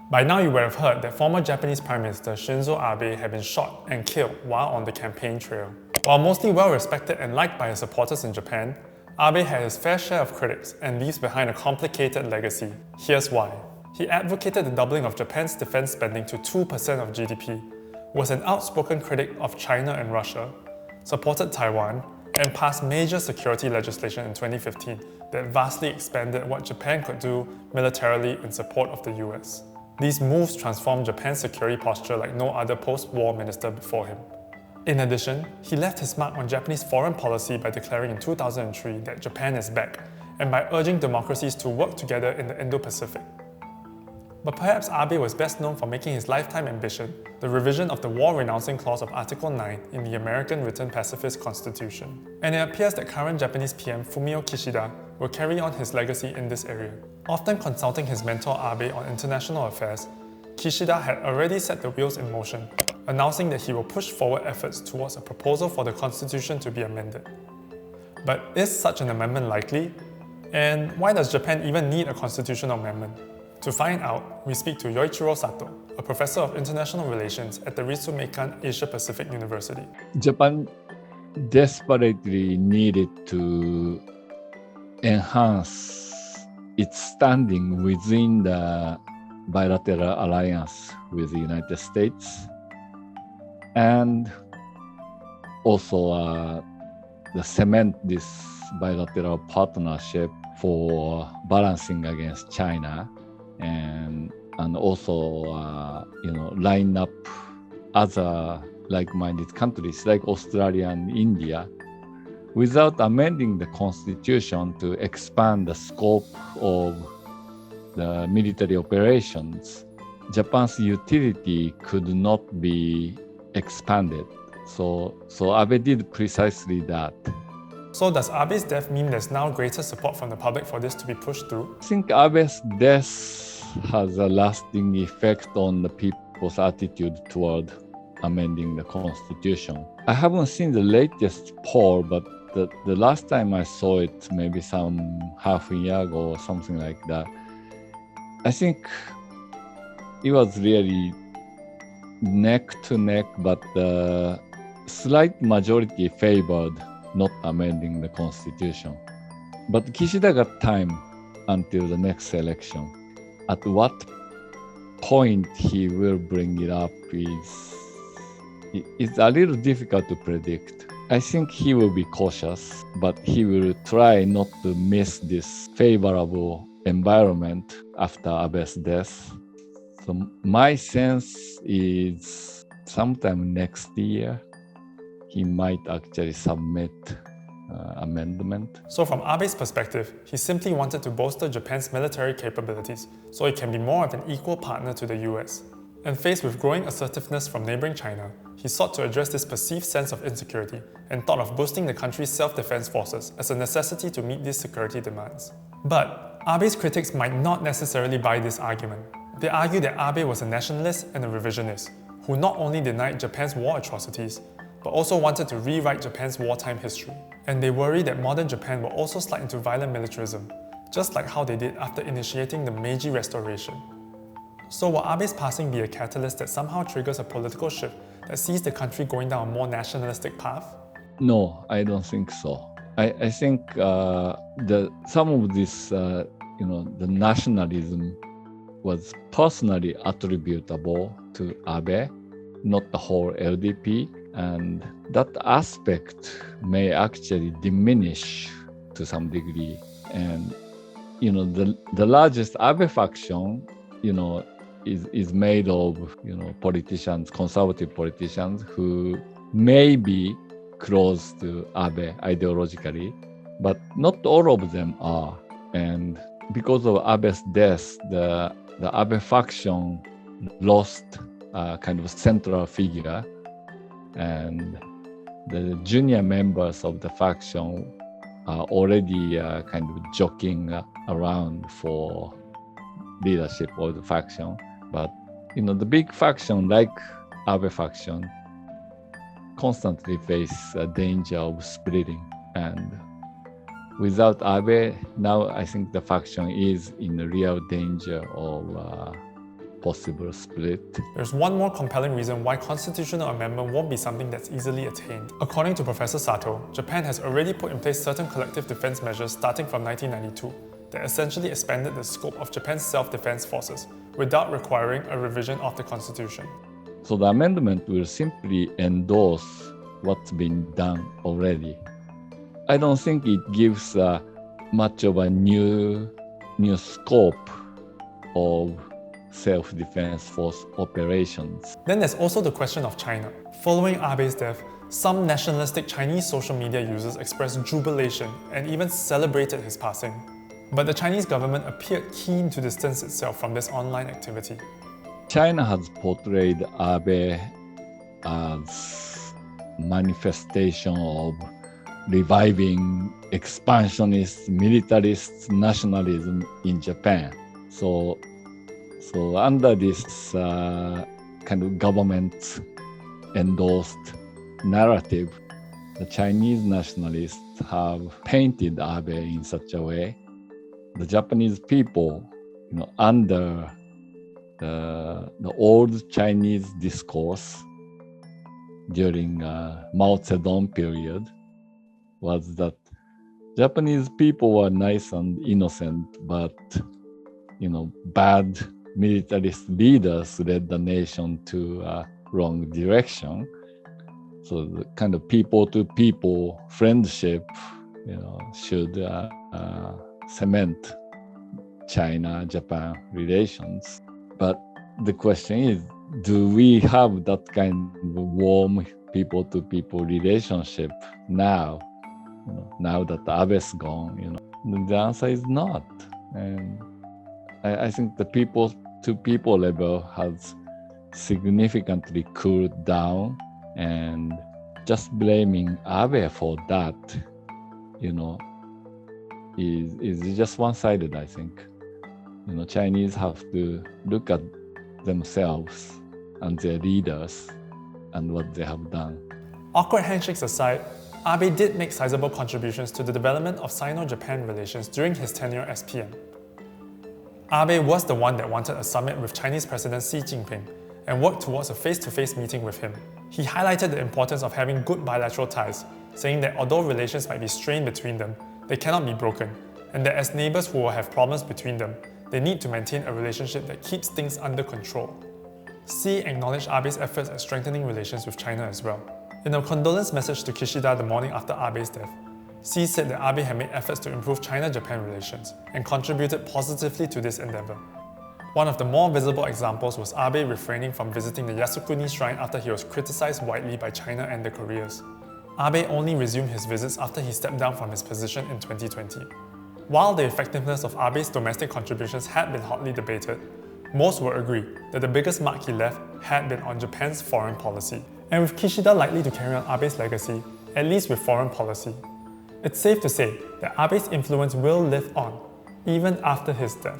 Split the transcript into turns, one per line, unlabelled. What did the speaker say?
By now you would have heard that former Japanese Prime Minister Shinzo Abe had been shot and killed while on the campaign trail. While mostly well respected and liked by his supporters in Japan, Abe had his fair share of critics and leaves behind a complicated legacy. Here's why. He advocated the doubling of Japan's defense spending to 2% of GDP, was an outspoken critic of China and Russia, supported Taiwan, and passed major security legislation in 2015 that vastly expanded what Japan could do militarily in support of the US. These moves transformed Japan's security posture like no other post-war minister before him. In addition, he left his mark on Japanese foreign policy by declaring in 2003 that Japan is back, and by urging democracies to work together in the Indo-Pacific. But perhaps Abe was best known for making his lifetime ambition the revision of the war-renouncing clause of Article 9 in the American Written Pacifist Constitution. And it appears that current Japanese PM Fumio Kishida will carry on his legacy in this area. Often consulting his mentor Abe on international affairs, Kishida had already set the wheels in motion, announcing that he will push forward efforts towards a proposal for the constitution to be amended. But is such an amendment likely? And why does Japan even need a constitutional amendment? To find out, we speak to Yoichiro Sato, a professor of international relations at the Ritsumeikan Asia Pacific University.
Japan desperately needed to enhance its standing within the bilateral alliance with the United States, and also the cement this bilateral partnership for balancing against China, and also line up other like-minded countries like Australia and India without amending the constitution to expand the scope of the military operations. Japan's utility could not be expanded. So Abe did precisely that.
So does Abe's death mean there's now greater support from the public for this to be pushed through?
I think Abe's death has a lasting effect on the people's attitude toward amending the constitution. I haven't seen the latest poll, but the last time I saw it, maybe some half a year ago or something like that, I think it was really neck to neck, but the slight majority favored not amending the constitution. But Kishida got time until the next election. At what point he will bring it up is a little difficult to predict. I think he will be cautious, but he will try not to miss this favorable environment after Abe's death. So my sense is sometime next year, he might actually submit amendment.
So from Abe's perspective, he simply wanted to bolster Japan's military capabilities so it can be more of an equal partner to the US. And faced with growing assertiveness from neighbouring China, he sought to address this perceived sense of insecurity and thought of boosting the country's self-defense forces as a necessity to meet these security demands. But Abe's critics might not necessarily buy this argument. They argue that Abe was a nationalist and a revisionist, who not only denied Japan's war atrocities, but also wanted to rewrite Japan's wartime history. And they worry that modern Japan will also slide into violent militarism, just like how they did after initiating the Meiji Restoration. So will Abe's passing be a catalyst that somehow triggers a political shift that sees the country going down a more nationalistic path?
No, I don't think so. I think some of this, the nationalism was personally attributable to Abe, not the whole LDP, and that aspect may actually diminish to some degree. And the largest Abe faction, is made of politicians, conservative politicians who may be close to Abe ideologically, but not all of them are. And because of Abe's death, the Abe faction lost a kind of central figure, and the junior members of the faction are already kind of joking around for leadership of the faction. But the big faction like Abe faction constantly face a danger of splitting, and without Abe, now I think the faction is in real danger of possible split.
There's one more compelling reason why constitutional amendment won't be something that's easily attained. According to Professor Sato, Japan has already put in place certain collective defense measures starting from 1992 that essentially expanded the scope of Japan's self-defense forces without requiring a revision of the constitution.
So the amendment will simply endorse what's been done already. I don't think it gives much of a new scope of self-defense force operations.
Then there's also the question of China. Following Abe's death, some nationalistic Chinese social media users expressed jubilation and even celebrated his passing. But the Chinese government appeared keen to distance itself from this online activity.
China has portrayed Abe as manifestation of reviving expansionist, militarist nationalism in Japan. So under this kind of government-endorsed narrative, the Chinese nationalists have painted Abe in such a way. The Japanese people, under the old Chinese discourse during Mao Zedong period, was that Japanese people were nice and innocent, but bad militarist leaders led the nation to a wrong direction. So the kind of people-to-people friendship, should cement China-Japan relations. But the question is, do we have that kind of warm people-to-people relationship now? Now that Abe's gone, the answer is not. And I think the people-to-people level has significantly cooled down, and just blaming Abe for that, is just one-sided, I think. Chinese have to look at themselves and their leaders and what they have done.
Awkward handshakes aside, Abe did make sizable contributions to the development of Sino-Japan relations during his tenure as PM. Abe was the one that wanted a summit with Chinese President Xi Jinping and worked towards a face-to-face meeting with him. He highlighted the importance of having good bilateral ties, saying that although relations might be strained between them, they cannot be broken, and that as neighbours who will have problems between them, they need to maintain a relationship that keeps things under control. Xi acknowledged Abe's efforts at strengthening relations with China as well. In a condolence message to Kishida the morning after Abe's death, Xi said that Abe had made efforts to improve China-Japan relations and contributed positively to this endeavour. One of the more visible examples was Abe refraining from visiting the Yasukuni shrine after he was criticised widely by China and the Koreas. Abe only resumed his visits after he stepped down from his position in 2020. While the effectiveness of Abe's domestic contributions had been hotly debated, most would agree that the biggest mark he left had been on Japan's foreign policy. And with Kishida likely to carry on Abe's legacy, at least with foreign policy, it's safe to say that Abe's influence will live on, even after his death.